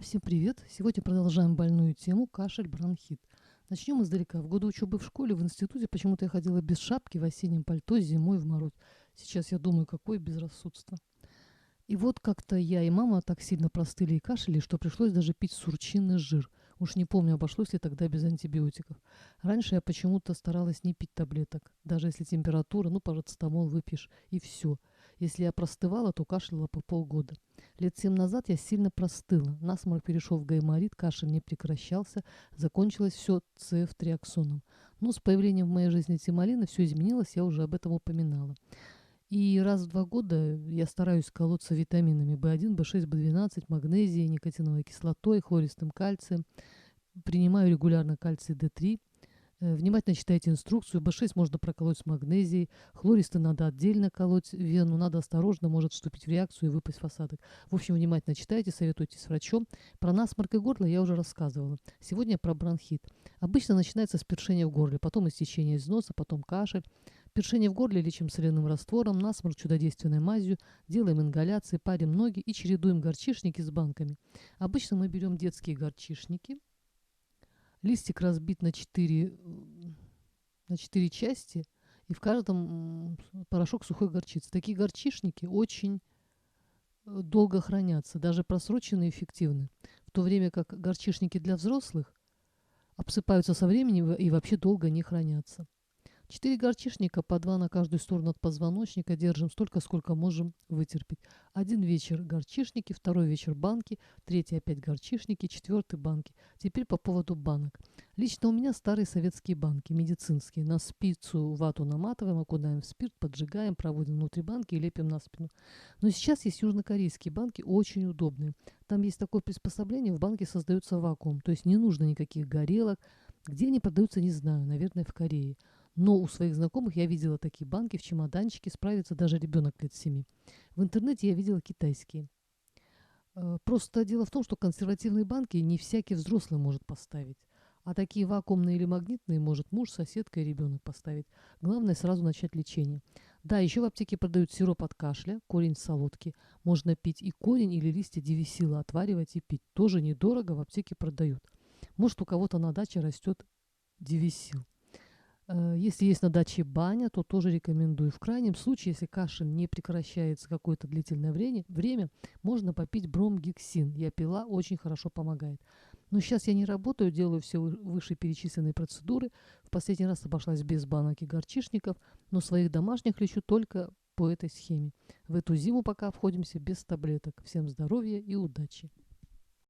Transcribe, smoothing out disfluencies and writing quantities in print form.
Всем привет! Сегодня продолжаем больную тему кашель, бронхит. Начнем издалека. В годы учебы в школе, в институте почему-то я ходила без шапки, в осеннем пальто, зимой в мороз. Сейчас я думаю, какое безрассудство. И вот как-то я и мама так сильно простыли и кашляли, что пришлось даже пить сурчинный жир. Уж не помню, обошлось ли тогда без антибиотиков. Раньше я почему-то старалась не пить таблеток. Даже если температура, ну, парацетамол выпьешь, и все. Если я простывала, то кашляла по полгода. Лет 7 назад я сильно простыла. Насморк перешел в гайморит, кашель не прекращался. Закончилось все ЦФ-триаксоном. Но с появлением в моей жизни тимолина все изменилось, я уже об этом упоминала. И раз в 2 года я стараюсь колоться витаминами В1, В6, В12, магнезией, никотиновой кислотой, хлористым кальцием. Принимаю регулярно кальций D3. Внимательно читайте инструкцию. В6 можно проколоть с магнезией. Хлористый надо отдельно колоть в вену. Надо осторожно, может вступить в реакцию и выпасть в осадок. В общем, внимательно читайте, советуйтесь с врачом. Про насморк и горло я уже рассказывала. Сегодня про бронхит. Обычно начинается с першения в горле, потом истечение из носа, потом кашель. Першение в горле лечим соляным раствором, насморк чудодейственной мазью, делаем ингаляции, парим ноги и чередуем горчишники с банками. Обычно мы берем детские горчишники. Листик разбит на четыре части, и в каждом порошок сухой горчицы. Такие горчишники очень долго хранятся, даже просроченные эффективны. В то время как горчишники для взрослых обсыпаются со временем и вообще долго не хранятся. 4 горчишника, по 2 на каждую сторону от позвоночника, держим столько, сколько можем вытерпеть. Один вечер горчишники, второй вечер банки, третий опять горчишники, четвертый банки. Теперь по поводу банок. Лично у меня старые советские банки, медицинские. На спицу вату наматываем, окунаем в спирт, поджигаем, проводим внутри банки и лепим на спину. Но сейчас есть южнокорейские банки, очень удобные. Там есть такое приспособление, в банке создается вакуум, то есть не нужно никаких горелок. Где они продаются, не знаю, наверное, в Корее. Но у своих знакомых я видела такие банки в чемоданчике, справится даже ребенок лет 7. В интернете я видела китайские. Просто дело в том, что консервативные банки не всякий взрослый может поставить. А такие вакуумные или магнитные может муж, соседка и ребенок поставить. Главное сразу начать лечение. Да, еще в аптеке продают сироп от кашля, корень солодки. Можно пить и корень или листья девисила отваривать и пить. Тоже недорого, в аптеке продают. Может, у кого-то на даче растет девисил. Если есть на даче баня, то тоже рекомендую. В крайнем случае, если кашель не прекращается какое-то длительное время, можно попить бромгексин. Я пила, очень хорошо помогает. Но сейчас я не работаю, делаю все вышеперечисленные процедуры. В последний раз обошлась без банок и горчишников, но своих домашних лечу только по этой схеме. В эту зиму пока обходимся без таблеток. Всем здоровья и удачи!